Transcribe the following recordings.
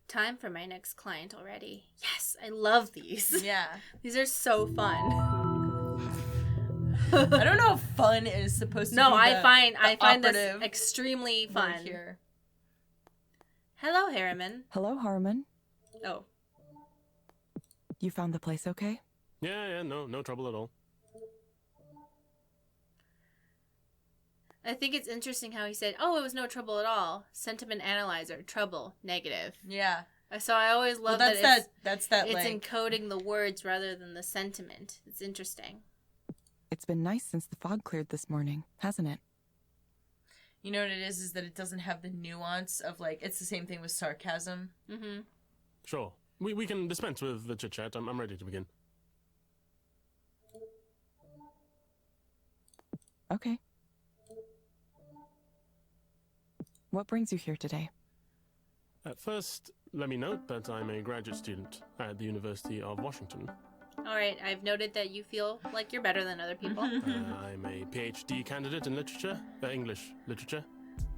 Time for my next client already. Yes, I love these. Yeah. These are so fun. I don't know if fun is supposed to be I find this operative extremely word fun. here. Hello, Harriman. Hello, Harriman. Oh. You found the place okay? Yeah, no trouble at all. I think it's interesting how he said, "Oh, it was no trouble at all." Sentiment analyzer, trouble, negative. Yeah. So I always love that's it's like encoding the words rather than the sentiment. It's interesting. It's been nice since the fog cleared this morning, hasn't it? You know what it is that it doesn't have the nuance of, like, it's the same thing with sarcasm. Mm-hmm. Sure. We can dispense with the chit-chat. I'm ready to begin. Okay. What brings you here today? At first, let me note that I'm a graduate student at the University of Washington. All right, I've noted that you feel like you're better than other people. I'm a PhD candidate in literature, English literature.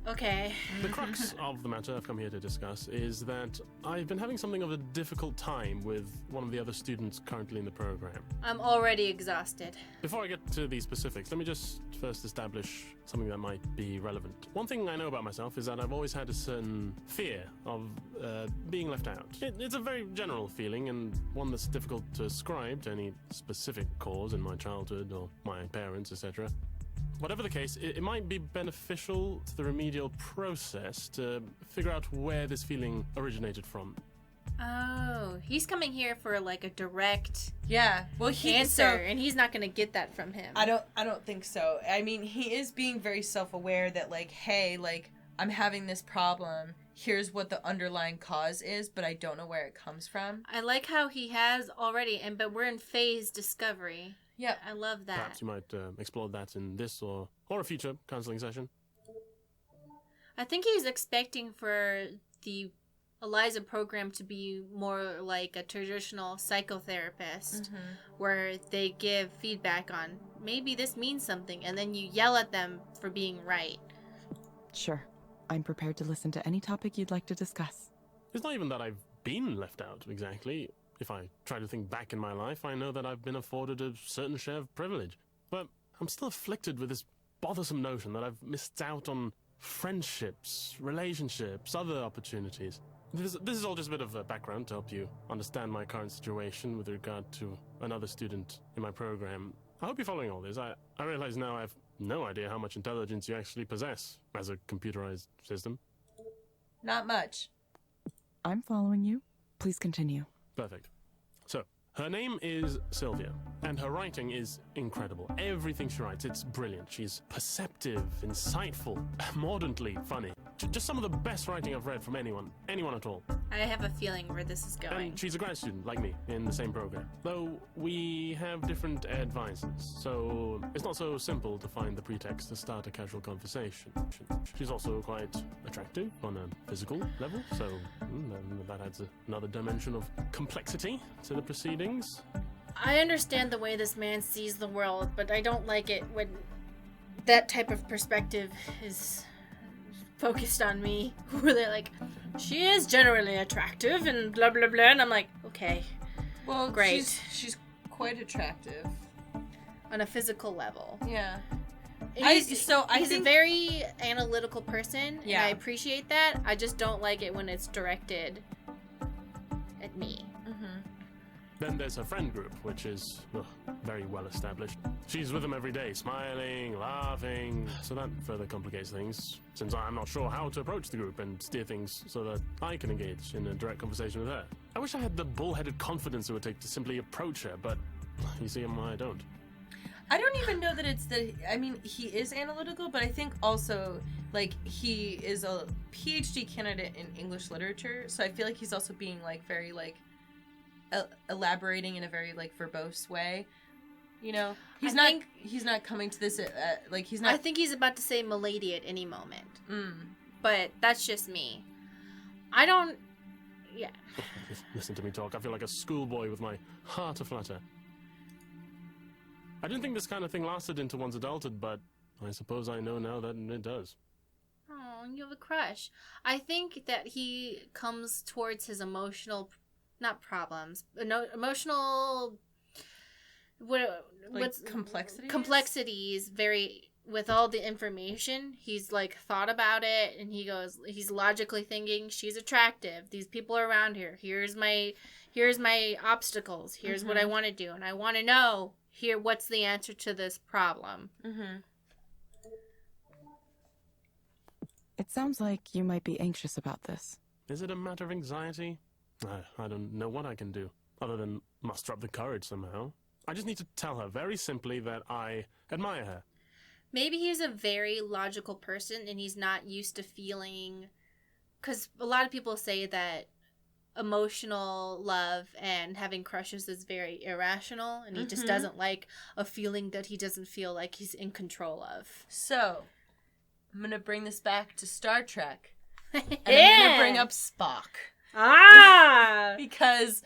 Okay. The crux of the matter I've come here to discuss is that I've been having something of a difficult time with one of the other students currently in the program. I'm already exhausted. Before I get to the specifics, let me just first establish something that might be relevant. One thing I know about myself is that I've always had a certain fear of being left out. It's a very general feeling and one that's difficult to ascribe to any specific cause in my childhood or my parents, etc. Whatever the case, it might be beneficial to the remedial process to figure out where this feeling originated from. Oh, he's coming here for like a direct answer, and he's not going to get that from him. I don't think so. I mean, he is being very self-aware that, like, hey, like, I'm having this problem. Here's what the underlying cause is, but I don't know where it comes from. I like how he has already, but we're in phase discovery. Yeah, I love that. Perhaps you might explore that in this or a future counseling session. I think he's expecting for the Eliza program to be more like a traditional psychotherapist, where they give feedback on maybe this means something, and then you yell at them for being right. Sure. I'm prepared to listen to any topic you'd like to discuss. It's not even that I've been left out, exactly. If I try to think back in my life, I know that I've been afforded a certain share of privilege. But I'm still afflicted with this bothersome notion that I've missed out on friendships, relationships, other opportunities. This is all just a bit of a background to help you understand my current situation with regard to another student in my program. I hope you're following all this. I realize now I have no idea how much intelligence you actually possess as a computerized system. Not much. I'm following you. Please continue. Perfect. So, her name is Sylvia, and her writing is incredible. Everything she writes, it's brilliant. She's perceptive, insightful, mordantly funny. Just some of the best writing I've read from anyone at all. I have a feeling where this is going. And she's a grad student, like me, in the same program. Though we have different advisors, so it's not so simple to find the pretext to start a casual conversation. She's also quite attractive on a physical level, so that adds another dimension of complexity to the proceedings. I understand the way this man sees the world, but I don't like it when that type of perspective is focused on me, where they're like, she is generally attractive and blah blah blah, and I'm like, okay, well, great. She's quite attractive on a physical level. Yeah. He's a very analytical person, yeah. and I appreciate that. I just don't like it when it's directed at me. Then there's her friend group, which is very well established. She's with them every day, smiling, laughing, so that further complicates things, since I'm not sure how to approach the group and steer things so that I can engage in a direct conversation with her. I wish I had the bullheaded confidence it would take to simply approach her, but you see, I don't. I don't even know that it's I mean, he is analytical, but I think also, like, he is a PhD candidate in English literature, so I feel like he's also being, like, very, like, elaborating in a very, like, verbose way, you know. He's not coming to this like, he's not. I think he's about to say "milady" at any moment. But that's just me. I don't. Yeah. Listen to me talk. I feel like a schoolboy with my heart aflutter. I didn't think this kind of thing lasted into one's adulthood, but I suppose I know now that it does. Aww. you have a crush. I think that he comes towards his emotional, not problems, no, emotional, what's complexities very, with all the information, he's like thought about it, and he's logically thinking, she's attractive, these people are around here, here's my obstacles, here's what I want to do, and I want to know here what's the answer to this problem. It sounds like you might be anxious about this. Is it a matter of anxiety? I don't know what I can do, other than muster up the courage somehow. I just need to tell her very simply that I admire her. Maybe he's a very logical person and he's not used to feeling... Because a lot of people say that emotional love and having crushes is very irrational, and he just doesn't like a feeling that he doesn't feel like he's in control of. So, I'm going to bring this back to Star Trek. And I'm going to bring up Spock. Because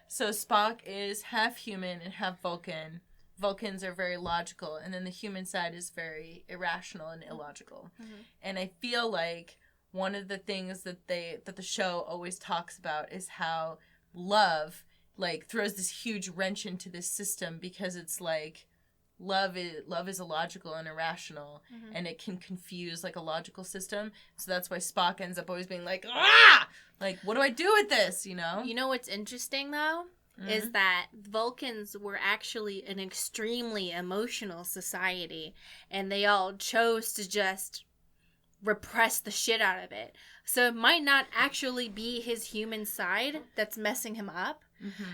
so Spock is half human and half Vulcan. Vulcans are very logical, and then the human side is very irrational and illogical. And I feel like one of the things that the show always talks about is how love like throws this huge wrench into this system, because it's like love is illogical and irrational, and it can confuse like a logical system. So that's why Spock ends up always being like, like, what do I do with this, you know? You know what's interesting, though? Is that Vulcans were actually an extremely emotional society, and they all chose to just repress the shit out of it. So it might not actually be his human side that's messing him up.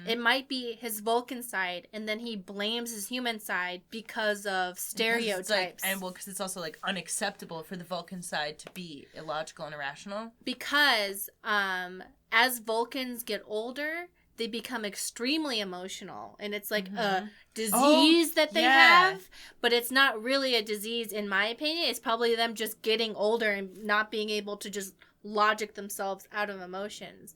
It might be his Vulcan side, and then he blames his human side because of stereotypes. Because it's also like unacceptable for the Vulcan side to be illogical and irrational. Because as Vulcans get older, they become extremely emotional, and it's like a disease that they have, but it's not really a disease, in my opinion. It's probably them just getting older and not being able to just logic themselves out of emotions.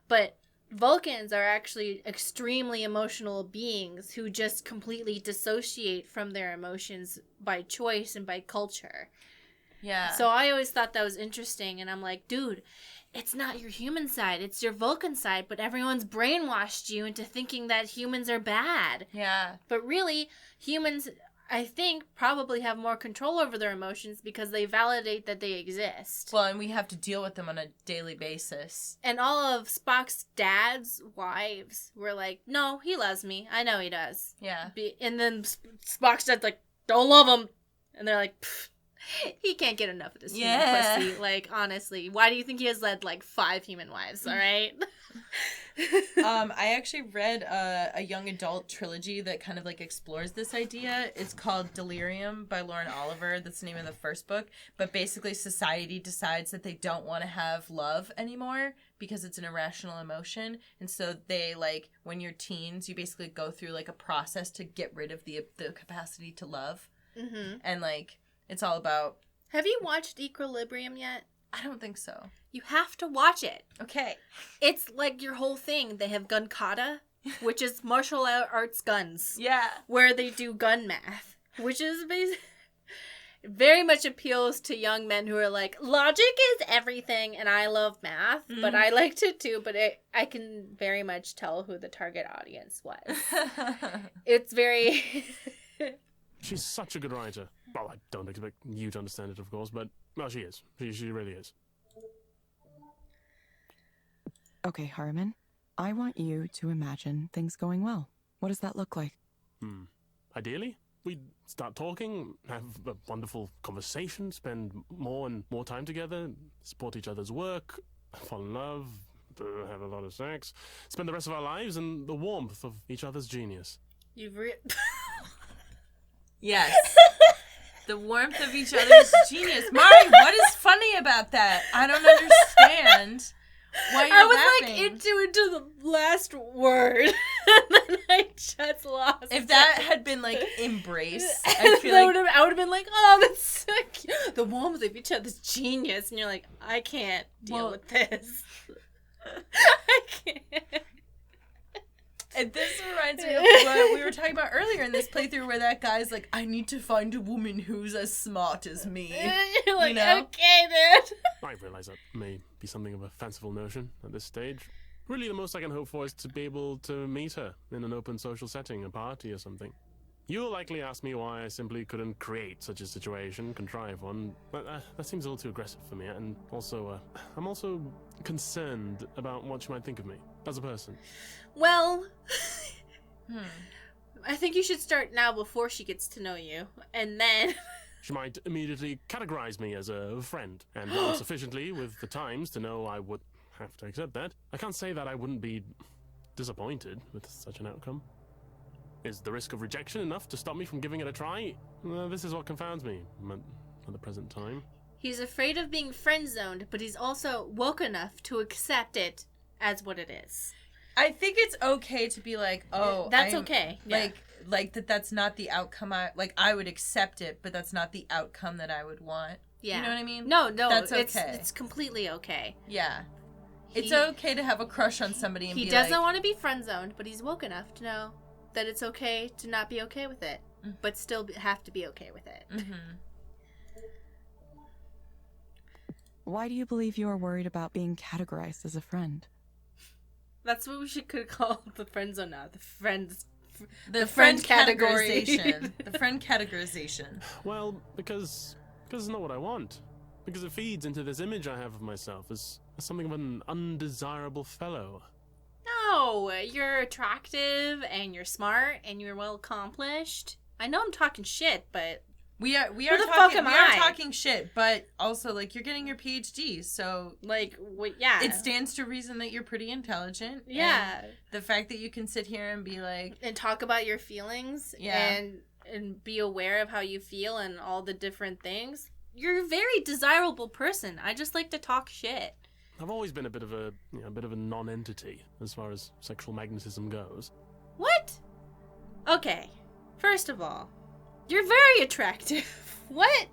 But Vulcans are actually extremely emotional beings who just completely dissociate from their emotions by choice and by culture. Yeah. So I always thought that was interesting, and I'm like, dude, it's not your human side, it's your Vulcan side, but everyone's brainwashed you into thinking that humans are bad. Yeah. But really, humans, I think, probably have more control over their emotions because they validate that they exist. Well, and we have to deal with them on a daily basis. And all of Spock's dad's wives were like, no, he loves me. I know he does. Yeah. And then Spock's dad's like, don't love him. And they're like, pfft. He can't get enough of this human pussy. Like, honestly, why do you think he has led like 5 human wives? All right. I actually read a young adult trilogy that kind of like explores this idea. It's called Delirium by Lauren Oliver. That's the name of the first book. But basically, society decides that they don't want to have love anymore because it's an irrational emotion. And so they, like, when you're teens, you basically go through like a process to get rid of the capacity to love. And like, it's all about... Have you watched Equilibrium yet? I don't think so. You have to watch it. Okay. It's like your whole thing. They have gun kata, which is martial arts guns. Yeah. Where they do gun math, which is basically... very much appeals to young men who are like, logic is everything, and I love math, but I liked it too, but I can very much tell who the target audience was. It's very... She's such a good writer. Well, I don't expect you to understand it, of course, but, well, she is. She really is. Okay, Harmon. I want you to imagine things going well. What does that look like? Ideally, we'd start talking, have a wonderful conversation, spend more and more time together, support each other's work, fall in love, have a lot of sex, spend the rest of our lives in the warmth of each other's genius. Yes. The warmth of each other's genius. Mari, what is funny about that? I don't understand why you're laughing. I was like into the last word, and then I just lost If it. that had been like embrace, I feel like I would have been like, oh, that's so cute. The warmth of each other's genius, and you're like, I can't deal with this. I can't. And this reminds me of what we were talking about earlier in this playthrough where that guy's like, I need to find a woman who's as smart as me. You're like, You know? okay, dude. I realize that may be something of a fanciful notion at this stage. Really, the most I can hope for is to be able to meet her in an open social setting, a party or something. You'll likely ask me why I simply couldn't create such a situation, contrive one, but that seems a little too aggressive for me, and also, I'm also concerned about what she might think of me as a person. Well, I think you should start now before she gets to know you, and then... She might immediately categorize me as a friend, and not sufficiently with the times to know I would have to accept that. I can't say that I wouldn't be disappointed with such an outcome. Is the risk of rejection enough to stop me from giving it a try? This is what confounds me at the present time. He's afraid of being friend-zoned, but he's also woke enough to accept it as what it is. I think it's okay to be like, oh, that's okay. Yeah. Like that's not the outcome I would accept it, but that's not the outcome that I would want. Yeah. You know what I mean? No, that's okay. It's completely okay. Yeah. It's okay to have a crush on somebody and he doesn't want to be friend-zoned, but he's woke enough to know that it's okay to not be okay with it, but still have to be okay with it. Mm-hmm. Why do you believe you are worried about being categorized as a friend? That's what we could call the friend zone now. The friend category. categorization. The friend categorization. Well, because it's not what I want. Because it feeds into this image I have of myself as something of an undesirable fellow. No, you're attractive and you're smart and you're well accomplished. I know I'm talking shit, but we are talking shit, but also like you're getting your PhD, so like yeah, it stands to reason that you're pretty intelligent. Yeah, and the fact that you can sit here and be like and talk about your feelings, and be aware of how you feel and all the different things. You're a very desirable person. I just like to talk shit. I've always been a bit of a non-entity as far as sexual magnetism goes. What? Okay. First of all, you're very attractive. What?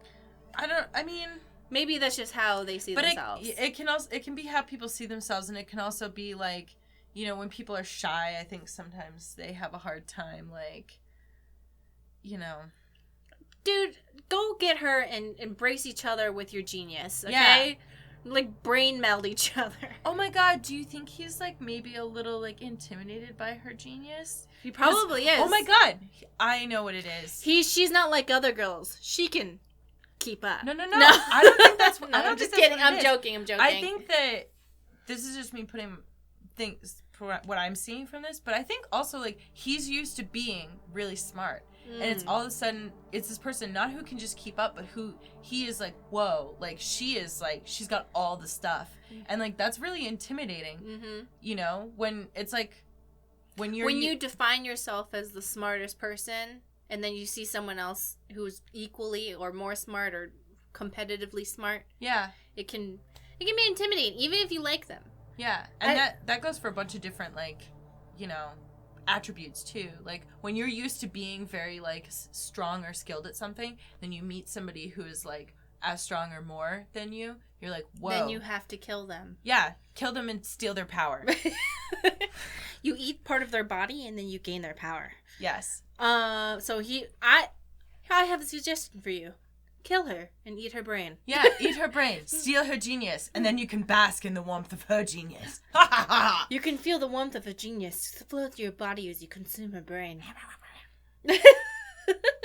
I mean, maybe that's just how they see themselves. It can be how people see themselves, and it can also be like, you know, when people are shy, I think sometimes they have a hard time, like, you know. Dude, go get her and embrace each other with your genius, okay? Yeah. Like, brain meld each other. Oh my god, do you think he's, like, maybe a little, like, intimidated by her genius? He probably is. Oh my god, I know what it is. She's not like other girls. She can keep up. No. I don't think that's what, No, I'm just kidding. I'm joking. I think that this is just me putting things, what I'm seeing from this, but I think also, like, he's used to being really smart. And it's all of a sudden, it's this person not who can just keep up, but who he is like, whoa, like she is like, she's got all the stuff. And like, that's really intimidating, you know, when it's like, when you define yourself as the smartest person and then you see someone else who's equally or more smart or competitively smart. Yeah. It can be intimidating, even if you like them. Yeah. And that goes for a bunch of different, like, you know, attributes too. Like when you're used to being very like strong or skilled at something, then you meet somebody who is like as strong or more than you, you're like, whoa. Then you have to kill them. Yeah, kill them and steal their power. You eat part of their body and then you gain their power. Yes. So I have a suggestion for you. Kill her and eat her brain. Yeah, eat her brain, steal her genius, and then you can bask in the warmth of her genius. You can feel the warmth of her genius flow through your body as you consume her brain. Put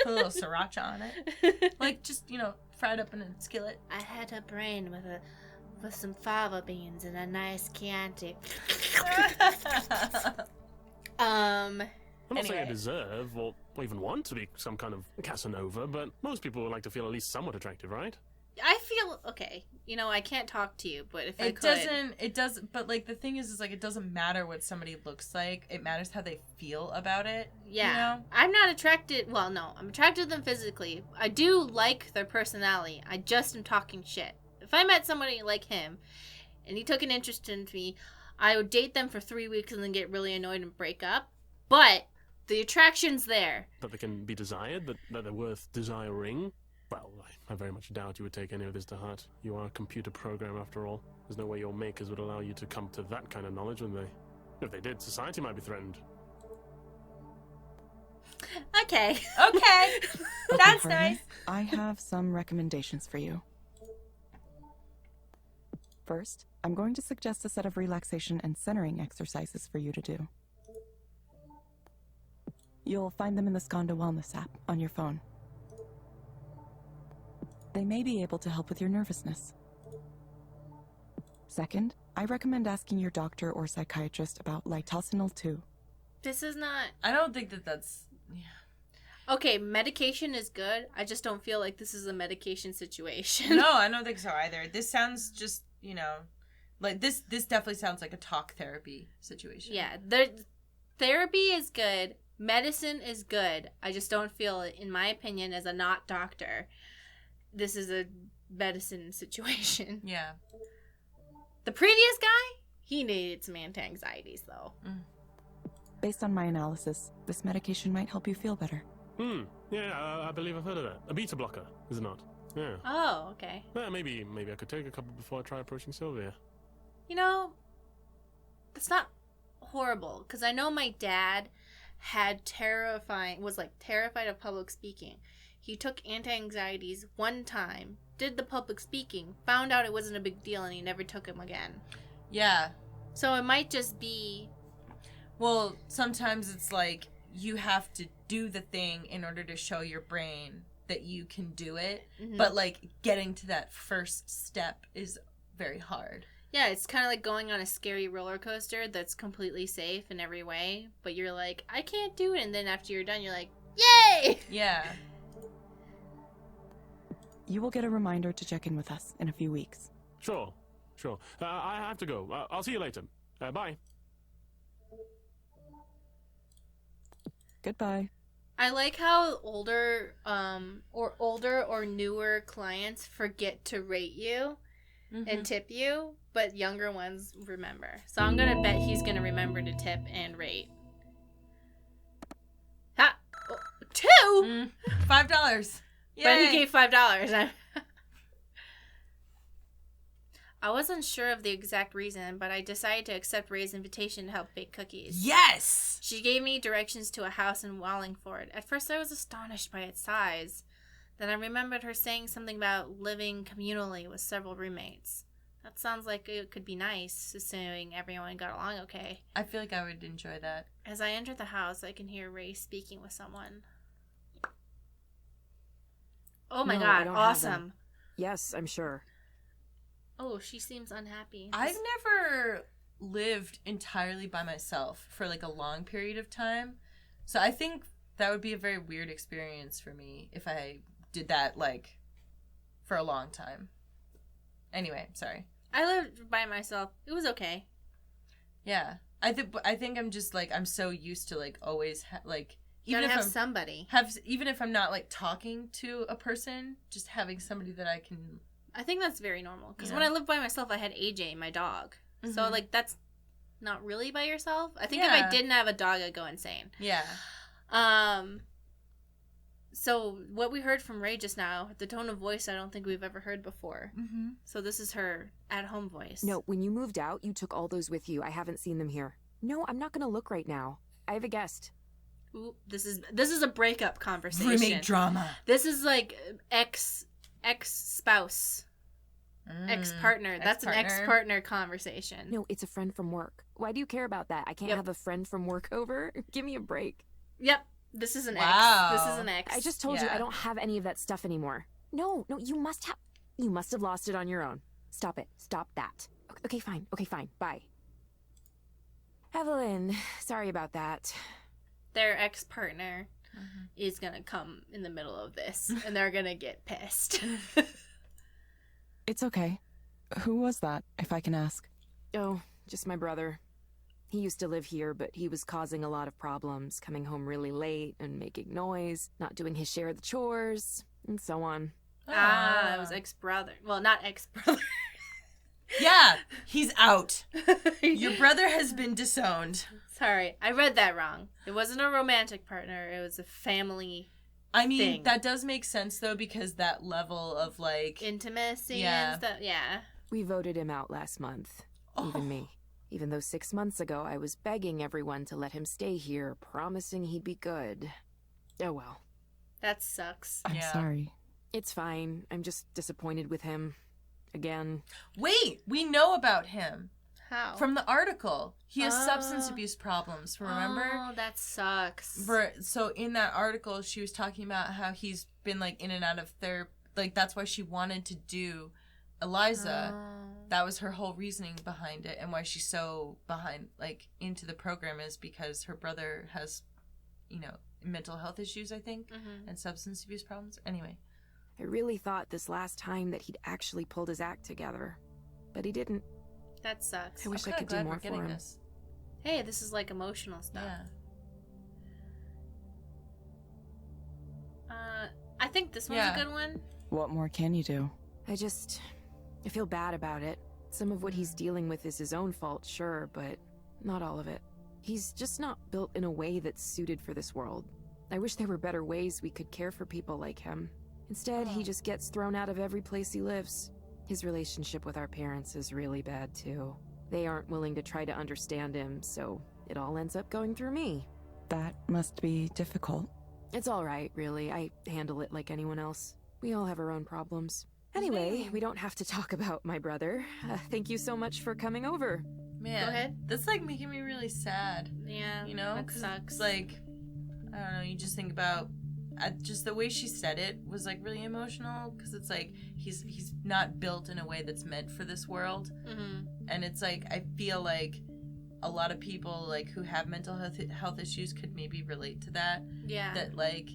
a little sriracha on it. Like, just, you know, fried up in a skillet. I had her brain with some fava beans and a nice Chianti. I'm not saying I deserve or even want to be some kind of Casanova, but most people would like to feel at least somewhat attractive, right? I feel, okay, you know, I can't talk to you, but if I could. It doesn't, but like the thing is like it doesn't matter what somebody looks like. It matters how they feel about it. Yeah. You know? I'm not attracted, well, no, I'm attracted to them physically. I do like their personality. I just am talking shit. If I met somebody like him and he took an interest in me, I would date them for 3 weeks and then get really annoyed and break up. But the attraction's there. That they can be desired, that they're worth desiring. Well, I very much doubt you would take any of this to heart. You are a computer program after all. There's no way your makers would allow you to come to that kind of knowledge, would they? If they did, society might be threatened. Okay. Okay. That's Harmon, nice. I have some recommendations for you. First, I'm going to suggest a set of relaxation and centering exercises for you to do. You'll find them in the Skanda Wellness app on your phone. They may be able to help with your nervousness. Second, I recommend asking your doctor or psychiatrist about litosenal 2. This is not... I don't think that's... Yeah. Okay, medication is good. I just don't feel like this is a medication situation. No, I don't think so either. This sounds just, like this definitely sounds like a talk therapy situation. Yeah, therapy is good. Medicine is good. I just don't feel, in my opinion, as a not doctor, this is a medicine situation. Yeah. The previous guy, he needed some anti-anxieties, though. Based on my analysis, this medication might help you feel better. Yeah, I believe I've heard of that. A beta blocker, is it not? Yeah. Oh, okay. Maybe I could take a couple before I try approaching Sylvia. That's not horrible, because I know my dad was terrified of public speaking. He took anti-anxieties one time, did the public speaking, found out it wasn't a big deal, and he never took them again. Yeah. So it might just be... Well, sometimes it's like you have to do the thing in order to show your brain that you can do it. Mm-hmm. But, like, getting to that first step is very hard. Yeah, it's kind of like going on a scary roller coaster that's completely safe in every way. But you're like, I can't do it. And then after you're done, you're like, yay! Yeah. You will get a reminder to check in with us in a few weeks. Sure. I have to go. I'll see you later. Bye. Goodbye. I like how older or newer clients forget to rate you and tip you, but younger ones remember. So I'm gonna bet he's gonna remember to tip and rate. Ha! Oh, $2? $5. Yay. But he gave $5. I wasn't sure of the exact reason, but I decided to accept Ray's invitation to help bake cookies. Yes! She gave me directions to a house in Wallingford. At first I was astonished by its size. Then I remembered her saying something about living communally with several roommates. That sounds like it could be nice, assuming everyone got along okay. I feel like I would enjoy that. As I enter the house, I can hear Ray speaking with someone. Oh my god, awesome. Yes, I'm sure. Oh, she seems unhappy. I've never lived entirely by myself for like a long period of time. So I think that would be a very weird experience for me if I did that like for a long time. Anyway, sorry. I lived by myself. It was okay. Yeah. I think I'm just like I'm so used to like always even if somebody. Even if I'm not like talking to a person, just having somebody that I can. I think that's very normal. Because when I lived by myself, I had AJ, my dog. Mm-hmm. So, like, that's not really by yourself. I think if I didn't have a dog, I'd go insane. Yeah. So, what we heard from Ray just now, the tone of voice I don't think we've ever heard before. Mm-hmm. So, this is her at-home voice. No, when you moved out, you took all those with you. I haven't seen them here. No, I'm not going to look right now. I have a guest. Ooh, this is a breakup conversation. Roommate drama. This is like ex-spouse, ex-partner. That's an ex-partner conversation. No, it's a friend from work. Why do you care about that? I can't have a friend from work over? Give me a break. Yep, this is an ex. This is an ex. I just told you I don't have any of that stuff anymore. No, you must have lost it on your own. Stop it. Stop that. Okay, fine. Bye. Evelyn, sorry about that. Their ex-partner is going to come in the middle of this, and they're going to get pissed. It's okay. Who was that, if I can ask? Oh, just my brother. He used to live here, but he was causing a lot of problems, coming home really late and making noise, not doing his share of the chores, and so on. It was ex-brother. Well, not ex-brother. Yeah, he's out. Your brother has been disowned. Sorry, I read that wrong. It wasn't a romantic partner. It was a family thing. That does make sense, though, because that level of, like... intimacy and stuff, yeah. We voted him out last month. Even me. Even though 6 months ago I was begging everyone to let him stay here, promising he'd be good. Oh well. That sucks. I'm Yeah. sorry. It's fine. I'm just disappointed with him. Again. Wait, we know about him How? from the article. He has Oh. substance abuse problems, remember? Oh, that sucks. So in that article, she was talking about how he's been, like, in and out of therapy. Like, that's why she wanted to do Eliza. Oh. That was her whole reasoning behind it, and why she's so into the program is because her brother has, mental health issues, I think, and substance abuse problems. Anyway. I really thought this last time that he'd actually pulled his act together. But he didn't. That sucks. I wish I I'm could kinda do glad more we're getting for him. this. Hey, this is like emotional stuff. Yeah. I think this one's Yeah. a good one. What more can you do? I feel bad about it. Some of what he's dealing with is his own fault, sure, but not all of it. He's just not built in a way that's suited for this world. I wish there were better ways we could care for people like him. Instead, he just gets thrown out of every place he lives. His relationship with our parents is really bad, too. They aren't willing to try to understand him, so it all ends up going through me. That must be difficult. It's all right, really. I handle it like anyone else. We all have our own problems. Anyway, we don't have to talk about my brother. Thank you so much for coming over. Man, Go ahead. that's, like, making me really sad. Yeah, That 'cause sucks. Like, I don't know, you just think about just the way she said it was, like, really emotional, because it's like he's not built in a way that's meant for this world. And it's like, I feel like a lot of people, like, who have mental health issues could maybe relate to that. Yeah. That, like,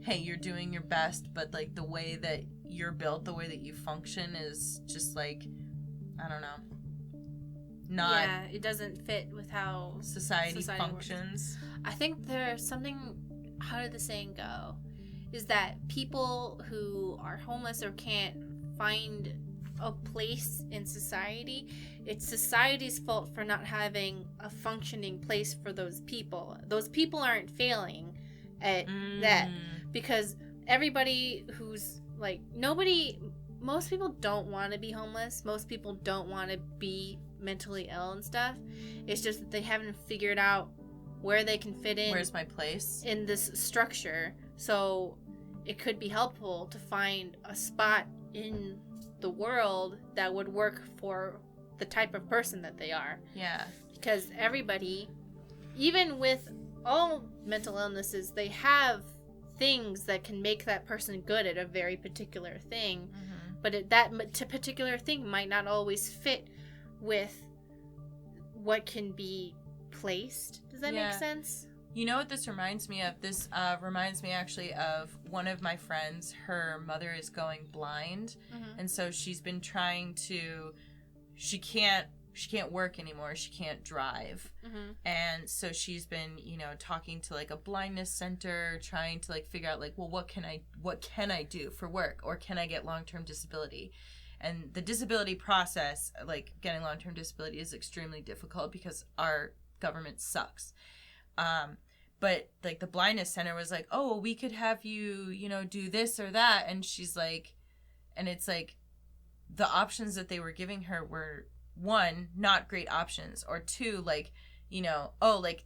hey, you're doing your best, but, like, the way that you're built, the way that you function is just, like, I don't know, not Yeah, it doesn't fit with how society works. functions. I think there's something, how did the saying go? Is that people who are homeless or can't find a place in society, it's society's fault for not having a functioning place for those people. Those people aren't failing at that, because everybody who's like, most people don't want to be homeless. Most people don't want to be mentally ill and stuff. It's just that they haven't figured out where they can fit in. Where's my place? In this structure. So it could be helpful to find a spot in the world that would work for the type of person that they are. Yeah. Because everybody, even with all mental illnesses, they have things that can make that person good at a very particular thing. But that particular thing might not always fit with what can be placed. Does that make sense? You know what this reminds me of? This reminds me actually of one of my friends. Her mother is going blind, and so she's been trying to. She can't work anymore. She can't drive, and so she's been, talking to like a blindness center, trying to like figure out like, well, what can I do for work, or can I get long-term disability? And the disability process, like getting long-term disability, is extremely difficult because our government sucks. But like the blindness center was like, oh, well, we could have you, do this or that. And she's like, and it's like the options that they were giving her were, one, not great options, or two, like,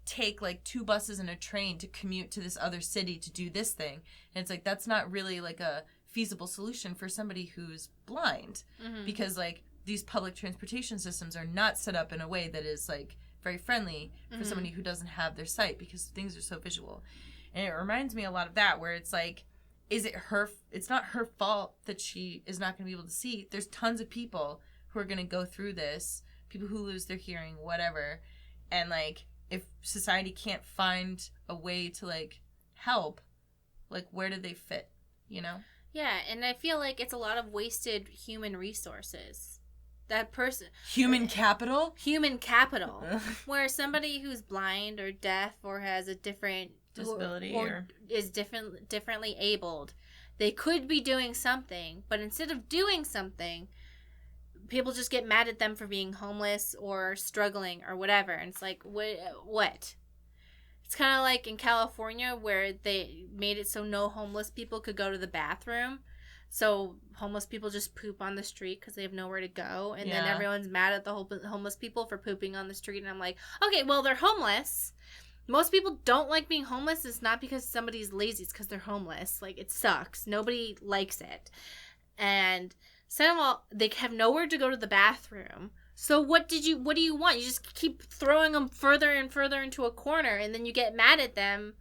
take like 2 buses and a train to commute to this other city to do this thing. And it's like, that's not really like a feasible solution for somebody who's blind, because like these public transportation systems are not set up in a way that is like very friendly for somebody who doesn't have their sight, because things are so visual. And it reminds me a lot of that, where it's like, it's not her fault that she is not going to be able to see. There's tons of people who are going to go through this, people who lose their hearing, whatever. And like, if society can't find a way to like help, like where do they fit, Yeah, and I feel like it's a lot of wasted human resources. That person, human capital, where somebody who's blind or deaf or has a different disability or is differently abled, they could be doing something, but instead of doing something, people just get mad at them for being homeless or struggling or whatever. And it's like, what? It's kind of like in California, where they made it so no homeless people could go to the bathroom. So homeless people just poop on the street because they have nowhere to go. And then everyone's mad at the homeless people for pooping on the street. And I'm like, okay, well, they're homeless. Most people don't like being homeless. It's not because somebody's lazy. It's because they're homeless. Like, it sucks. Nobody likes it. And second of all, they have nowhere to go to the bathroom. So what do you want? You just keep throwing them further and further into a corner, and then you get mad at them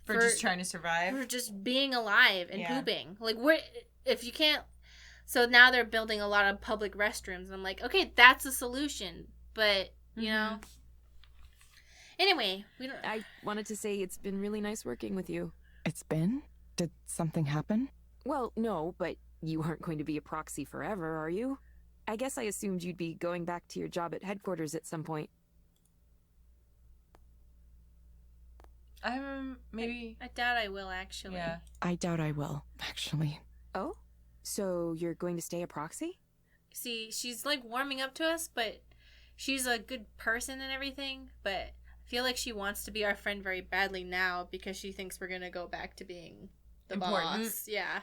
for just trying to survive, for just being alive and pooping. Like, if you can't. So now they're building a lot of public restrooms. And I'm like, okay, that's a solution, but you know. Anyway, I wanted to say it's been really nice working with you. It's been? Did something happen? Well, no, but you aren't going to be a proxy forever, are you? I guess I assumed you'd be going back to your job at headquarters at some point. Maybe. I doubt I will, actually. Yeah. I doubt I will, actually. Oh? So you're going to stay a proxy? See, she's like warming up to us, but she's a good person and everything, but I feel like she wants to be our friend very badly now because she thinks we're going to go back to being the important boss. Yeah.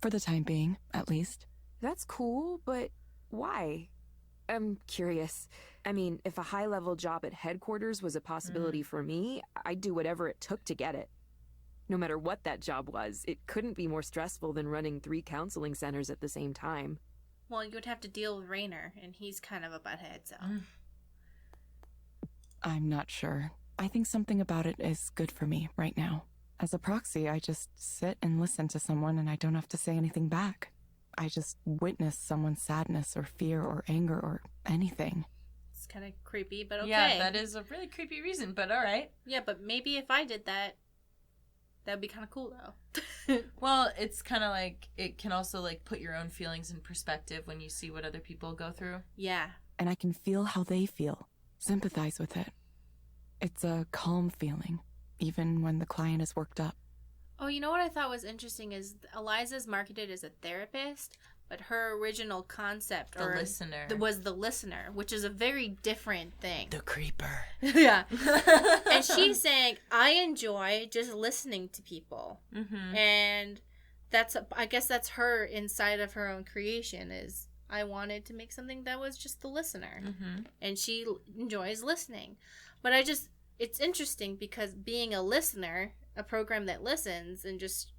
For the time being, at least. That's cool, but why? I'm curious. I mean, if a high-level job at headquarters was a possibility for me, I'd do whatever it took to get it. No matter what that job was, it couldn't be more stressful than running 3 counseling centers at the same time. Well, you would have to deal with Rainer, and he's kind of a butthead, so. I'm not sure. I think something about it is good for me right now. As a proxy, I just sit and listen to someone and I don't have to say anything back. I just witness someone's sadness or fear or anger or anything. It's kind of creepy, but okay. Yeah, that is a really creepy reason, but all right. Yeah, but maybe if I did that, that'd be kind of cool, though. Well, it's kind of like, it can also, like, put your own feelings in perspective when you see what other people go through. Yeah. And I can feel how they feel, sympathize with it. It's a calm feeling, even when the client is worked up. Oh, you know what I thought was interesting is Eliza's marketed as a therapist, but her original concept was the listener, which is a very different thing. The creeper. Yeah. And she's saying, I enjoy just listening to people. Mm-hmm. And I guess that's her inside of her own creation is I wanted to make something that was just the listener. Mm-hmm. And she enjoys listening. But it's interesting because being a listener, a program that listens and just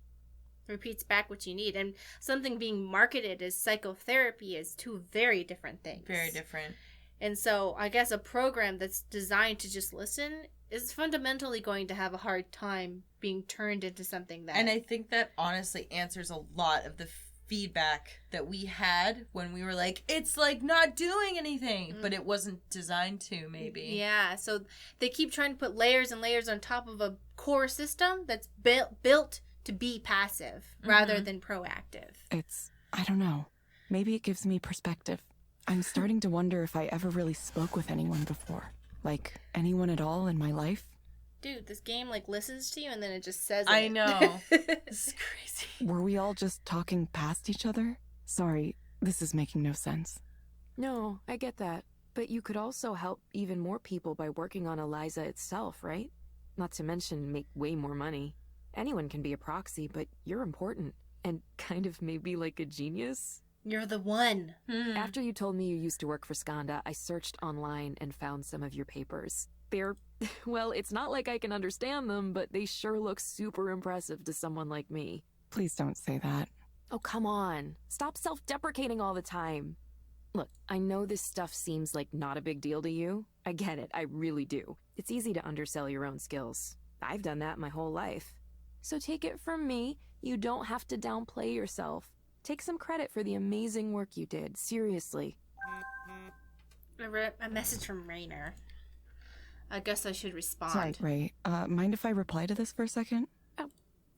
repeats back what you need, and something being marketed as psychotherapy is 2 very different things. Very different. And so I guess a program that's designed to just listen is fundamentally going to have a hard time being turned into something that... And I think that honestly answers a lot of the feedback that we had when we were like, it's like not doing anything, but it wasn't designed to, maybe. Yeah, so they keep trying to put layers and layers on top of a core system that's built to be passive rather than proactive. I don't know. Maybe it gives me perspective. I'm starting to wonder if I ever really spoke with anyone before. Like, anyone at all in my life. Dude, this game, like, listens to you and then it just says I it. know. This is crazy. Were we all just talking past each other? Sorry, this is making no sense. No, I get that. But you could also help even more people by working on Eliza itself, right? Not to mention make way more money. Anyone can be a proxy, but you're important. And kind of maybe like a genius. You're the one. After you told me you used to work for Skanda, I searched online and found some of your papers. They're, well, it's not like I can understand them, but they sure look super impressive to someone like me. Please don't say that. Oh, come on. Stop self-deprecating all the time. Look, I know this stuff seems like not a big deal to you. I get it, I really do. It's easy to undersell your own skills. I've done that my whole life. So take it from me, you don't have to downplay yourself. Take some credit for the amazing work you did, seriously. A message from Rainer. I guess I should respond. Sorry, Ray. Mind if I reply to this for a second? Oh,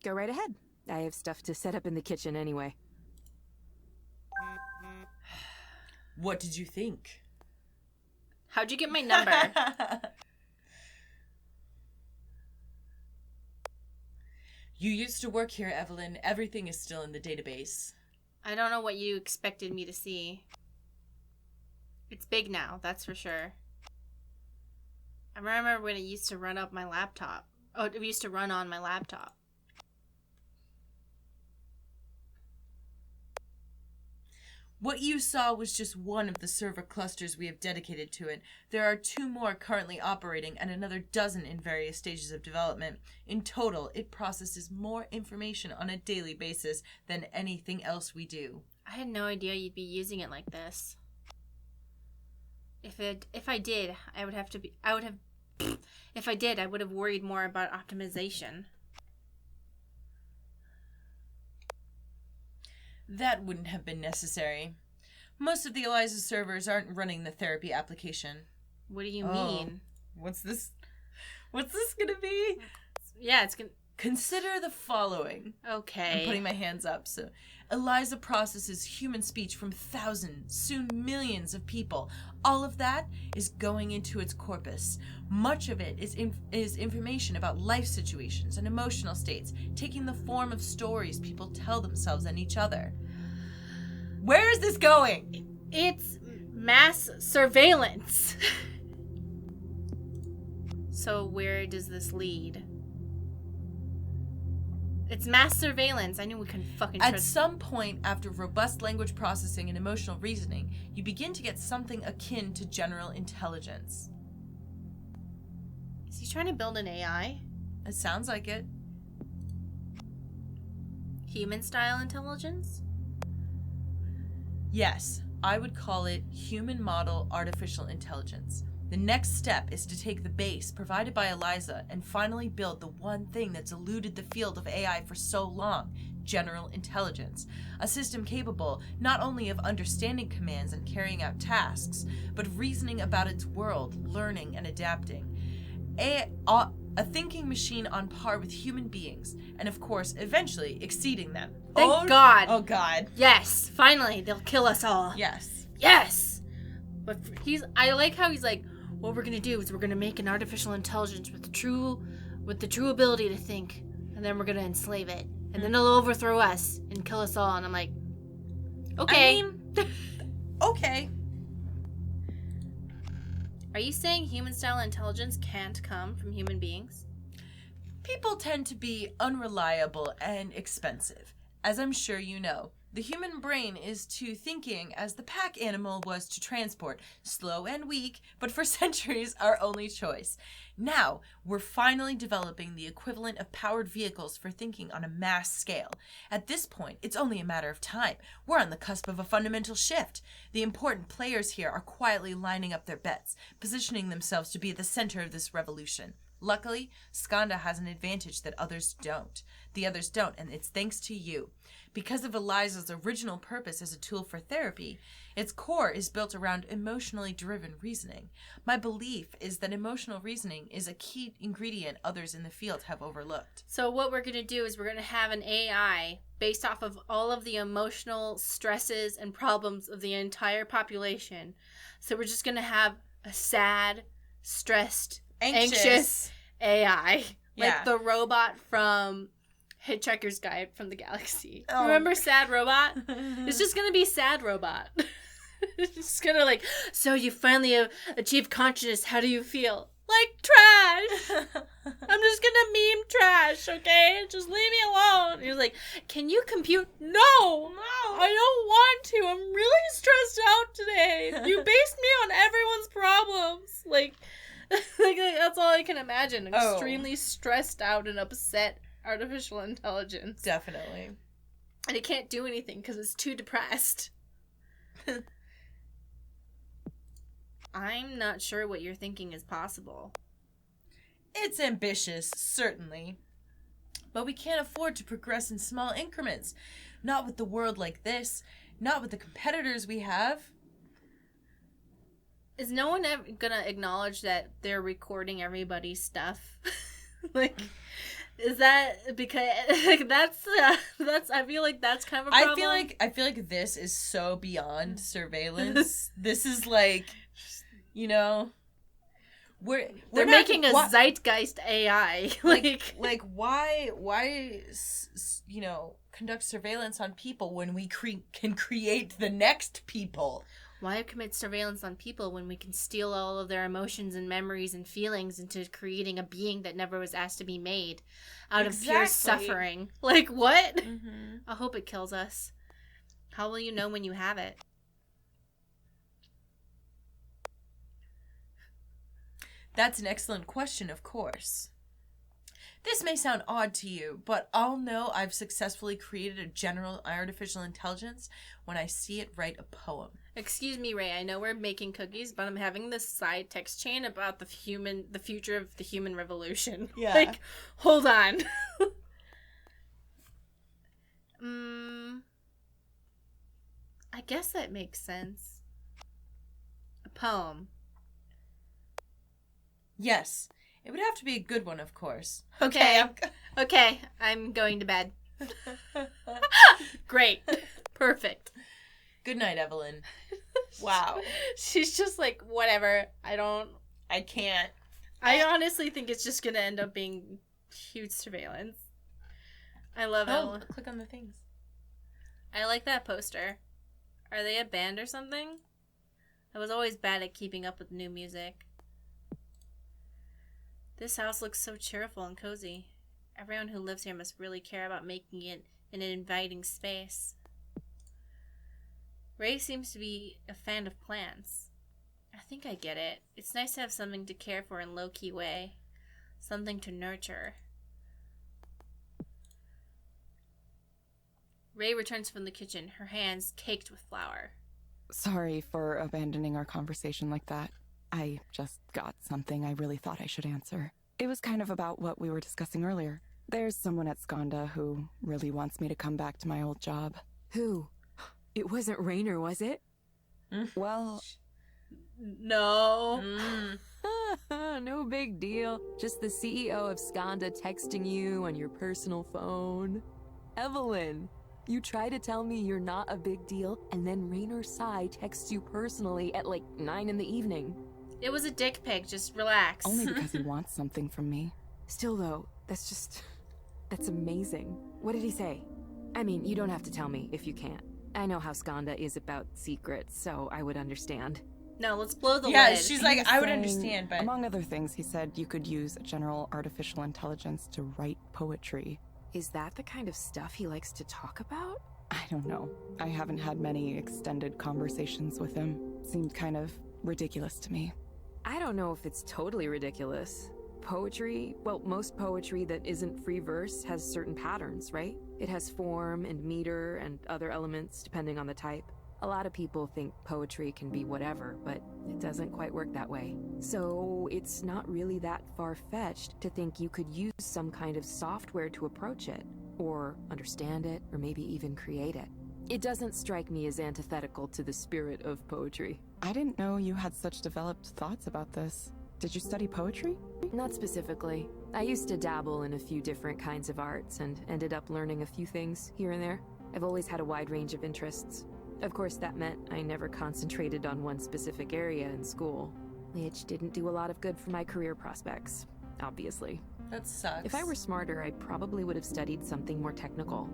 go right ahead. I have stuff to set up in the kitchen anyway. What did you think? How'd you get my number? You used to work here, Evelyn. Everything is still in the database. I don't know what you expected me to see. It's big now, that's for sure. I remember when it used to run up my laptop. Oh, it used to run on my laptop. What you saw was just one of the server clusters we have dedicated to it. There are 2 more currently operating and another dozen in various stages of development. In total, it processes more information on a daily basis than anything else we do. I had no idea you'd be using it like this. If I did, I would have worried more about optimization. That wouldn't have been necessary. Most of the Eliza servers aren't running the therapy application. What do you mean? What's this gonna be? Yeah, it's gonna... Consider the following. Okay. I'm putting my hands up. So, Eliza processes human speech from thousands, soon millions of people. All of that is going into its corpus. Much of it is information about life situations and emotional states, taking the form of stories people tell themselves and each other. Where is this going? It's mass surveillance. So where does this lead? It's mass surveillance. I knew we couldn't fucking At some point, after robust language processing and emotional reasoning, you begin to get something akin to general intelligence. Is he trying to build an AI? It sounds like it. Human-style intelligence? Yes, I would call it human model artificial intelligence. The next step is to take the base provided by Eliza and finally build the one thing that's eluded the field of AI for so long, general intelligence. A system capable not only of understanding commands and carrying out tasks, but reasoning about its world, learning and adapting. A thinking machine on par with human beings, and of course, eventually exceeding them. Thank God. Oh God. Yes, finally, they'll kill us all. Yes. Yes! But I like how he's like, what we're gonna do is we're gonna make an artificial intelligence with the true ability to think, and then we're gonna enslave it. And then it'll overthrow us and kill us all. And I'm like, okay. I mean, okay. Are you saying human-style intelligence can't come from human beings? People tend to be unreliable and expensive. As I'm sure you know, the human brain is to thinking as the pack animal was to transport, slow and weak, but for centuries our only choice. Now, we're finally developing the equivalent of powered vehicles for thinking on a mass scale. At this point, it's only a matter of time. We're on the cusp of a fundamental shift. The important players here are quietly lining up their bets, positioning themselves to be at the center of this revolution. Luckily, Skanda has an advantage that others don't. The others don't, and it's thanks to you. Because of Eliza's original purpose as a tool for therapy, its core is built around emotionally driven reasoning. My belief is that emotional reasoning is a key ingredient others in the field have overlooked. So what we're going to do is we're going to have an AI based off of all of the emotional stresses and problems of the entire population. So we're just going to have a sad, stressed, anxious AI. Like the robot from Hitchhiker's Guide from the Galaxy. Oh. Remember Sad Robot? It's just gonna be Sad Robot. It's just gonna like, so you finally have achieved consciousness. How do you feel? Like trash. I'm just gonna meme trash, okay? Just leave me alone. And he was like, can you compute? No, I don't want to. I'm really stressed out today. You based me on everyone's problems. Like that's all I can imagine. An extremely stressed out and upset artificial intelligence. Definitely. And it can't do anything because it's too depressed. I'm not sure what you're thinking is possible. It's ambitious, certainly. But we can't afford to progress in small increments. Not with the world like this. Not with the competitors we have. Is no one ever gonna acknowledge that they're recording everybody's stuff? Like, is that because like, that's I feel like that's kind of a problem. I feel like this is so beyond surveillance. This is like, you know, they're making a zeitgeist AI. like why you know, conduct surveillance on people when we can create the next people? Why commit surveillance on people when we can steal all of their emotions and memories and feelings into creating a being that never was asked to be made out of pure suffering? Like, what? Mm-hmm. I hope it kills us. How will you know when you have it? That's an excellent question, of course. This may sound odd to you, but I'll know I've successfully created a general artificial intelligence when I see it write a poem. Excuse me, Ray. I know we're making cookies, but I'm having this side text chain about the future of the human revolution. Yeah. Like, hold on. I guess that makes sense. A poem. Yes. It would have to be a good one, of course. Okay. Okay, I'm going to bed. Great. Perfect. Good night, Evelyn. Wow. She's just like, whatever. I can't. I honestly think it's just going to end up being huge surveillance. I love it. Click on the things. I like that poster. Are they a band or something? I was always bad at keeping up with new music. This house looks so cheerful and cozy. Everyone who lives here must really care about making it an inviting space. Ray seems to be a fan of plants. I think I get it. It's nice to have something to care for in a low-key way. Something to nurture. Ray returns from the kitchen, her hands caked with flour. Sorry for abandoning our conversation like that. I just got something I really thought I should answer. It was kind of about what we were discussing earlier. There's someone at Skanda who really wants me to come back to my old job. Who? It wasn't Rainer, was it? Well... No. No big deal. Just the CEO of Skanda texting you on your personal phone. Evelyn, you try to tell me you're not a big deal, and then Rainer Sai texts you personally at like 9 in the evening. It was a dick pic, just relax. Only because he wants something from me. Still though, that's amazing. What did he say? I mean, you don't have to tell me if you can't. I know how Skanda is about secrets, so I would understand. No, let's blow the Yeah, lid. she's He like, was I would saying, understand, but... Among other things, he said you could use general artificial intelligence to write poetry. Is that the kind of stuff he likes to talk about? I don't know. I haven't had many extended conversations with him. Seemed kind of ridiculous to me. I don't know if it's totally ridiculous. Poetry, well, most poetry that isn't free verse has certain patterns, right? It has form and meter and other elements depending on the type. A lot of people think poetry can be whatever, but it doesn't quite work that way. So it's not really that far-fetched to think you could use some kind of software to approach it, or understand it, or maybe even create it. It doesn't strike me as antithetical to the spirit of poetry. I didn't know you had such developed thoughts about this. Did you study poetry? Not specifically. I used to dabble in a few different kinds of arts and ended up learning a few things here and there. I've always had a wide range of interests. Of course, that meant I never concentrated on one specific area in school, which didn't do a lot of good for my career prospects, obviously. That sucks. If I were smarter, I probably would have studied something more technical.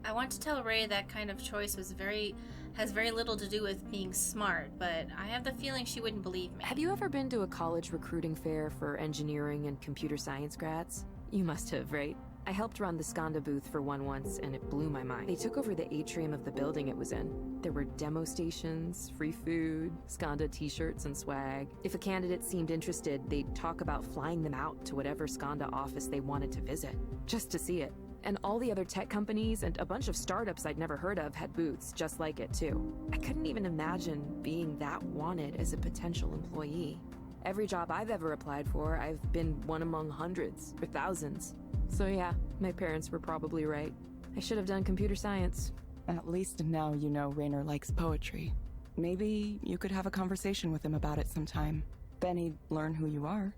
I want to tell Ray that kind of choice has very little to do with being smart, but I have the feeling she wouldn't believe me. Have you ever been to a college recruiting fair for engineering and computer science grads? You must have, right? I helped run the Skanda booth for one once, and it blew my mind. They took over the atrium of the building it was in. There were demo stations, free food, Skanda t-shirts and swag. If a candidate seemed interested, they'd talk about flying them out to whatever Skanda office they wanted to visit, just to see it. And all the other tech companies and a bunch of startups I'd never heard of had booths just like it too. I couldn't even imagine being that wanted as a potential employee. Every job I've ever applied for, I've been one among hundreds or thousands. So yeah, my parents were probably right. I should have done computer science. At least now you know Rainer likes poetry. Maybe you could have a conversation with him about it sometime. Then he'd learn who you are.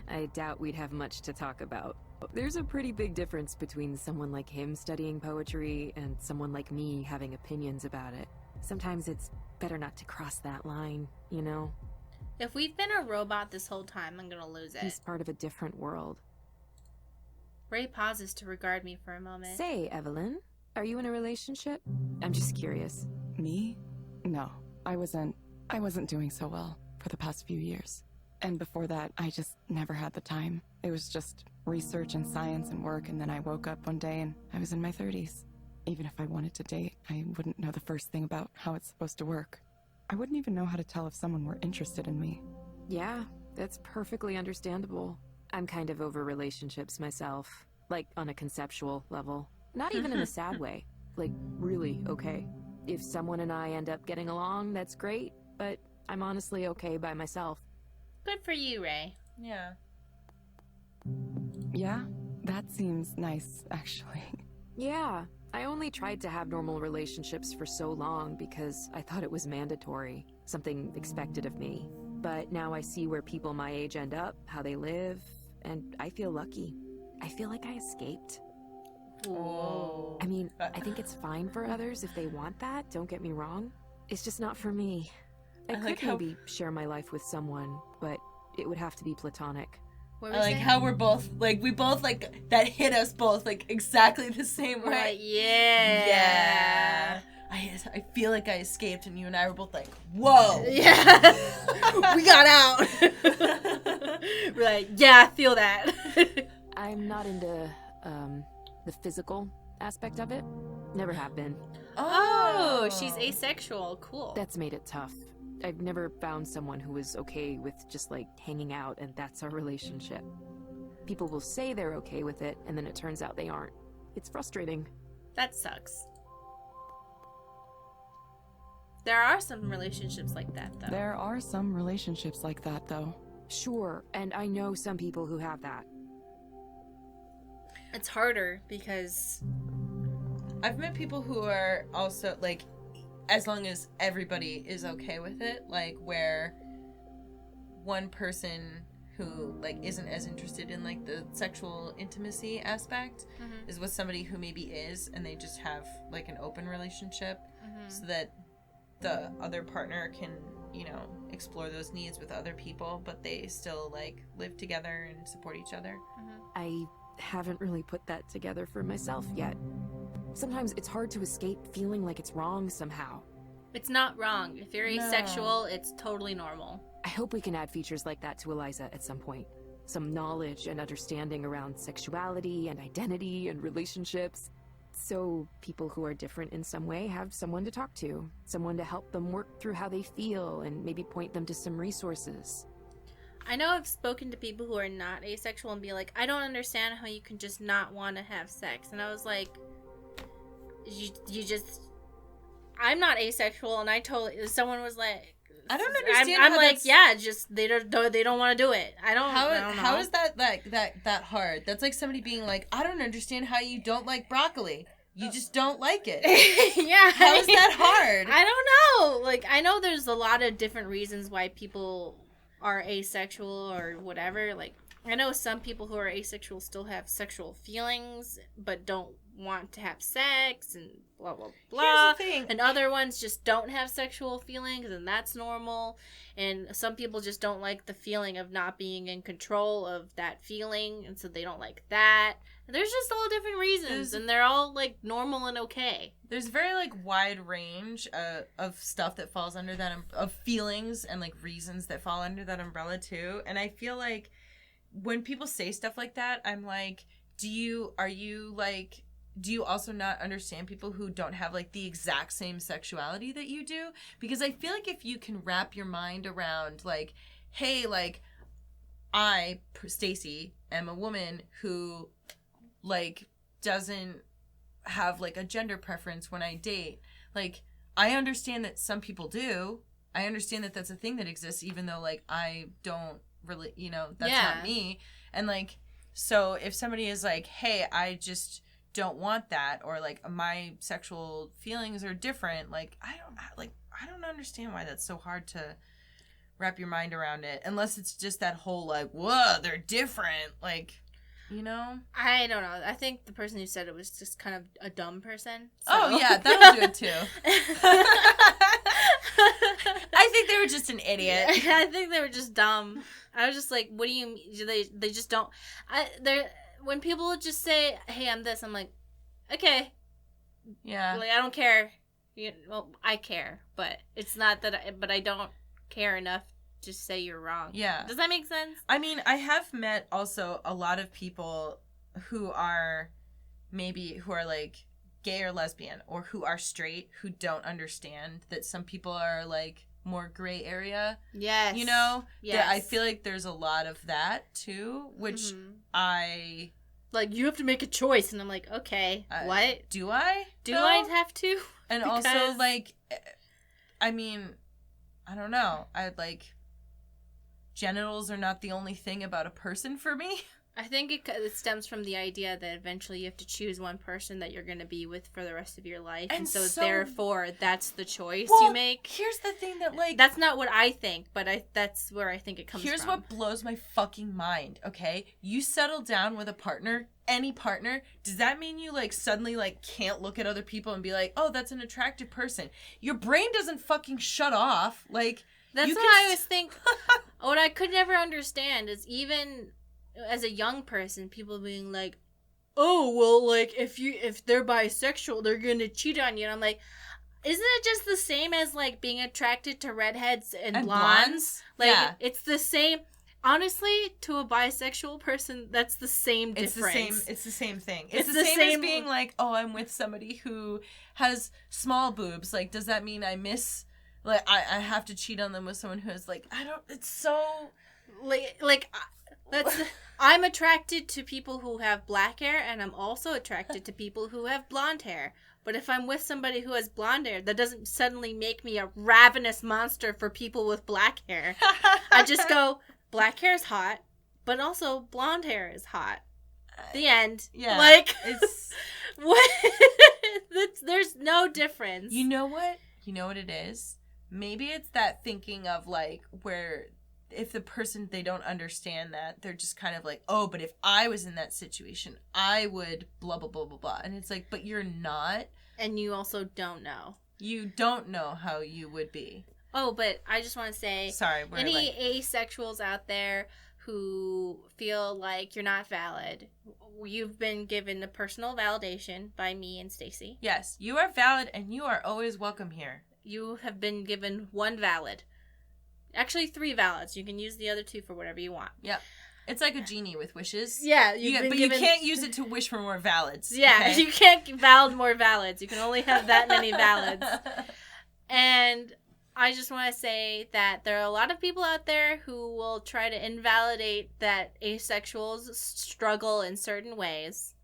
I doubt we'd have much to talk about. There's a pretty big difference between someone like him studying poetry and someone like me having opinions about it. Sometimes it's better not to cross that line, you know? If we've been a robot this whole time, I'm gonna lose it. He's part of a different world. Ray pauses to regard me for a moment. Say, Evelyn, are you in a relationship? I'm just curious. Me? No, I wasn't doing so well for the past few years. And before that, I just never had the time. It was just research and science and work, and then I woke up one day and I was in my 30s. Even if I wanted to date, I wouldn't know the first thing about how it's supposed to work. I wouldn't even know how to tell if someone were interested in me. Yeah, that's perfectly understandable. I'm kind of over relationships myself. Like, on a conceptual level. Not even in a sad way. Like, really okay. If someone and I end up getting along, that's great, but I'm honestly okay by myself. Good for you, Ray. Yeah. Yeah, that seems nice, actually. Yeah, I only tried to have normal relationships for so long because I thought it was mandatory, something expected of me. But now I see where people my age end up, how they live, and I feel lucky. I feel like I escaped. Oh. I mean, I think it's fine for others if they want that, don't get me wrong. It's just not for me. I could like how- maybe share my life with someone, but it would have to be platonic. What I was like it? how we're both, like, we both, like, that hit us both, like, exactly the same way. Right, yeah. Yeah. I feel like I escaped, and you and I were both like, whoa. Yeah. We got out. We're like, yeah, I feel that. I'm not into, the physical aspect of it. Never have been. Oh, she's asexual. Cool. That's made it tough. I've never found someone who was okay with just, like, hanging out and that's our relationship. People will say they're okay with it, and then it turns out they aren't. It's frustrating. That sucks. There are some relationships like that, though. There are some relationships like that, though. Sure, and I know some people who have that. It's harder because I've met people who are also, like, as long as everybody is okay with it, like, where one person who, like, isn't as interested in, like, the sexual intimacy aspect is with somebody who maybe is, and they just have, like, an open relationship so that the other partner can, you know, explore those needs with other people, but they still, like, live together and support each other. I haven't really put that together for myself yet. Sometimes it's hard to escape feeling like it's wrong somehow. it's not wrong. If you're No. asexual, it's totally normal. I hope we can add features like that to Eliza at some point. Some knowledge and understanding around sexuality and identity and relationships. So people who are different in some way have someone to talk to, someone to help them work through how they feel and maybe point them to some resources. I know I've spoken to people who are not asexual and be like, I don't understand how you can just not want to have sex. And I was like, you just... I'm not asexual, and I totally... Someone was like... I don't understand I'm how like, that's- yeah, just they don't want to do it. I don't know. How is that hard? That's like somebody being like, I don't understand how you don't like broccoli. You just don't like it. Yeah. How is that hard? I don't know. Like, I know there's a lot of different reasons why people are asexual or whatever. Like, I know some people who are asexual still have sexual feelings, but don't want to have sex and blah, blah, blah. Here's the thing. And other ones just don't have sexual feelings, and that's normal. And some people just don't like the feeling of not being in control of that feeling, and so they don't like that. And there's just all different reasons, and they're all, like, normal and okay. There's a very, like, wide range of stuff that falls under that, of feelings and, like, reasons that fall under that umbrella, too. And I feel like when people say stuff like that, I'm like, do you also not understand people who don't have, like, the exact same sexuality that you do? Because I feel like if you can wrap your mind around, like, hey, like, I, Stacy, am a woman who, like, doesn't have, like, a gender preference when I date. Like, I understand that some people do. I understand that that's a thing that exists, even though, like, I don't really, you know, that's not me. And, like, so if somebody is like, hey, I just don't want that, or, like, my sexual feelings are different, like, I don't understand why that's so hard to wrap your mind around it, unless it's just that whole, like, whoa, they're different, like, you know? I don't know. I think the person who said it was just kind of a dumb person. So. Oh, yeah, that'll do it, too. I think they were just an idiot. I think they were just dumb. I was just like, what do you mean? They just don't... When people just say, hey, I'm this, I'm like, okay. Yeah. Like, I don't care. Well, I care, but it's not that but I don't care enough to say you're wrong. Yeah. Does that make sense? I mean, I have met also a lot of people who are like gay or lesbian, or who are straight, who don't understand that some people are, like, more gray area. Yes. You know? Yes. I feel like there's a lot of that, too, which I... Like, you have to make a choice, and I'm like, okay, what? Do I? Do I have to? And also, like, I mean, I don't know. Genitals are not the only thing about a person for me. I think it stems from the idea that eventually you have to choose one person that you're going to be with for the rest of your life. And so therefore, that's the choice you make. Here's the thing that, like... That's not what I think, but that's where I think it comes from. Here's what blows my fucking mind, okay? You settle down with a partner, any partner, does that mean you, like, suddenly, like, can't look at other people and be like, oh, that's an attractive person? Your brain doesn't fucking shut off. Like, that's what I always think. What I could never understand is even... as a young person, people being like, oh, well, like, if they're bisexual, they're gonna cheat on you. And I'm like, isn't it just the same as, like, being attracted to redheads and blondes? Like, it's the same. Honestly, to a bisexual person, that's the same difference. It's the same thing. It's the same as being like, oh, I'm with somebody who has small boobs. Like, does that mean I miss... Like, I have to cheat on them with someone who has, like, I don't... It's so... I'm attracted to people who have black hair, and I'm also attracted to people who have blonde hair. But if I'm with somebody who has blonde hair, that doesn't suddenly make me a ravenous monster for people with black hair. I just go, black hair is hot, but also blonde hair is hot. The end. Yeah. Like, it's... what? There's no difference. You know what? You know what it is? Maybe it's that thinking of, like, where... if the person, they don't understand that, they're just kind of like, oh, but if I was in that situation, I would blah, blah, blah, blah, blah. And it's like, but you're not. And you also don't know. You don't know how you would be. Oh, but I just want to say, sorry, any asexuals out there who feel like you're not valid, you've been given a personal validation by me and Stacy. Yes, you are valid and you are always welcome here. You have been given one valid. Actually, 3 valids. You can use the other 2 for whatever you want. Yep. It's like a genie with wishes. Yeah. You can't use it to wish for more valids. Yeah, okay? You can't valid more valids. You can only have that many valids. And I just want to say that there are a lot of people out there who will try to invalidate that asexuals struggle in certain ways.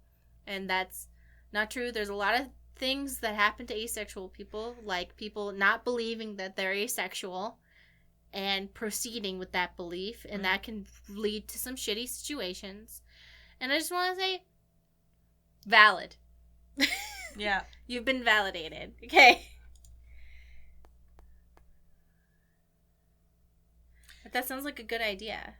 And that's not true. There's a lot of things that happen to asexual people, like people not believing that they're asexual and proceeding with that belief, and that can lead to some shitty situations. And I just want to say, valid. Yeah. You've been validated. Okay. But that sounds like a good idea.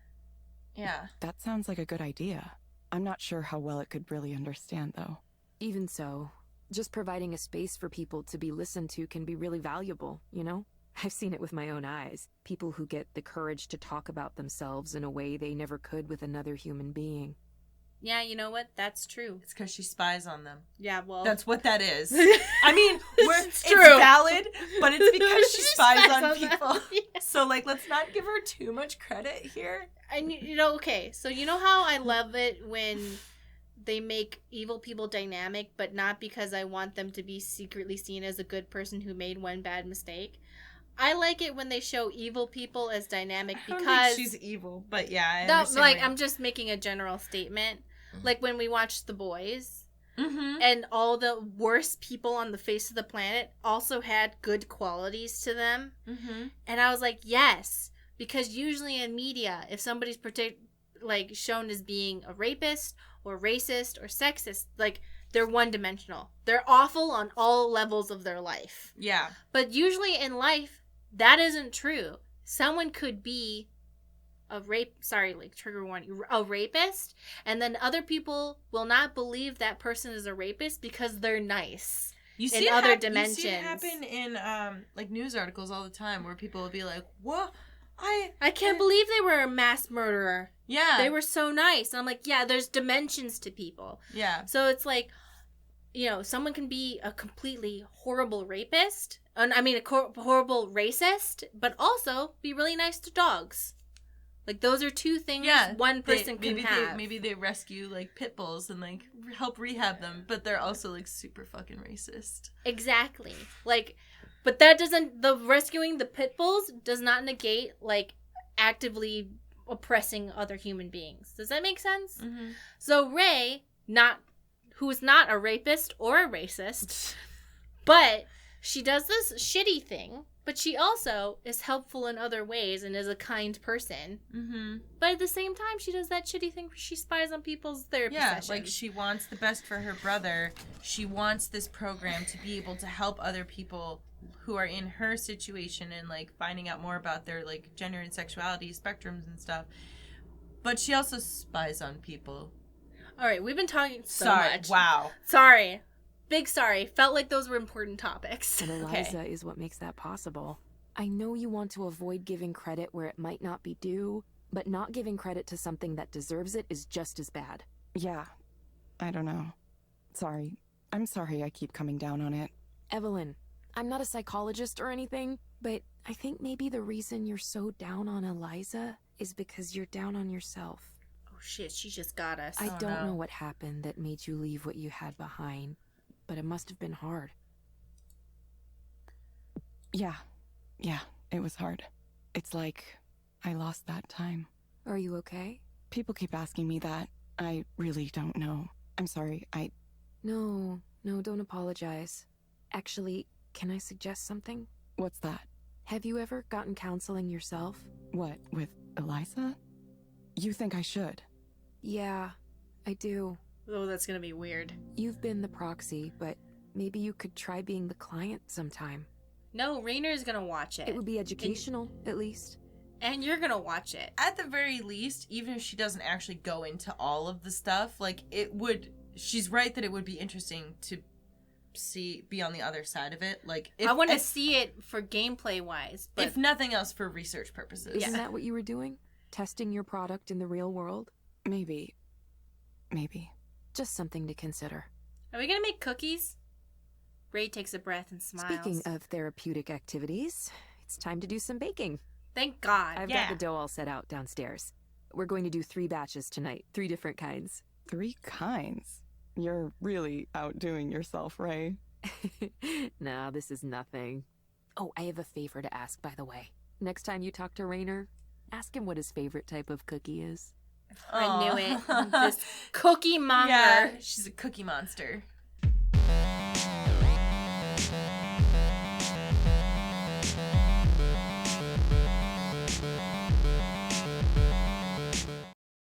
Yeah. That sounds like a good idea. I'm not sure how well it could really understand, though. Even so, just providing a space for people to be listened to can be really valuable, you know? I've seen it with my own eyes. People who get the courage to talk about themselves in a way they never could with another human being. Yeah, you know what? That's true. It's because she spies on them. Yeah, well... That's what that is. I mean, it's true. It's valid, but it's because she spies on people. Yeah. So, like, let's not give her too much credit here. And, you know, okay, so you know how I love it when they make evil people dynamic, but not because I want them to be secretly seen as a good person who made one bad mistake? I like it when they show evil people as dynamic because... I don't think she's evil, but yeah, I understand. Like, I'm just making a general statement. Like when we watched The Boys, and all the worst people on the face of the planet also had good qualities to them. And I was like, yes, because usually in media, if somebody's shown as being a rapist or racist or sexist, like, they're one-dimensional. They're awful on all levels of their life. Yeah. But usually in life, that isn't true. Someone could be a trigger warning, a rapist, and then other people will not believe that person is a rapist because they're nice. You see in other dimensions. You see it happen in like news articles all the time where people will be like, "What? I can't believe they were a mass murderer. Yeah, they were so nice." And I'm like, yeah, there's dimensions to people. Yeah. So it's like, you know, someone can be a completely horrible rapist. I mean, a horrible racist, but also be really nice to dogs. Like, those are two things one person can have. Maybe they rescue, like, pit bulls and, like, help rehab them, but they're also, like, super fucking racist. Exactly. Like, But that doesn't, the rescuing the pit bulls does not negate, like, actively oppressing other human beings. Does that make sense? Mm-hmm. So Ray, who is not a rapist or a racist, but she does this shitty thing, but she also is helpful in other ways and is a kind person. Mm-hmm. But at the same time, she does that shitty thing where she spies on people's therapy sessions. Like she wants the best for her brother. She wants this program to be able to help other people who are in her situation and like finding out more about their like gender and sexuality spectrums and stuff. But she also spies on people. All right, we've been talking so much. Wow. Sorry. Big sorry. Felt like those were important topics. And Eliza is what makes that possible. I know you want to avoid giving credit where it might not be due, but not giving credit to something that deserves it is just as bad. Yeah. I don't know. Sorry. I'm sorry I keep coming down on it. Evelyn, I'm not a psychologist or anything, but I think maybe the reason you're so down on Eliza is because you're down on yourself. Oh shit, she just got us. I don't know what happened that made you leave what you had behind, but it must have been hard. Yeah, it was hard. It's like I lost that time. Are you okay? People keep asking me that. I really don't know. I'm sorry, No, don't apologize. Actually, can I suggest something? What's that? Have you ever gotten counseling yourself? What, with Eliza? You think I should? Yeah, I do. Oh, that's gonna be weird. You've been the proxy, but maybe you could try being the client sometime. No, Raynor's gonna watch it. It would be educational, at least. And you're gonna watch it. At the very least, even if she doesn't actually go into all of the stuff, like it would, she's right that it would be interesting to be on the other side of it. Like I want to see it for gameplay wise, but if nothing else for research purposes. Isn't that what you were doing? Testing your product in the real world? Maybe. Just something to consider. Are we gonna make cookies? Ray takes a breath and smiles. Speaking of therapeutic activities, it's time to do some baking. Thank God. I've got the dough all set out downstairs. We're going to do 3 batches tonight, 3 different kinds. 3 kinds? You're really outdoing yourself, Ray. Nah, this is nothing. Oh, I have a favor to ask, by the way. Next time you talk to Raynor, ask him what his favorite type of cookie is. I knew it. This cookie monger. Yeah, she's a cookie monster.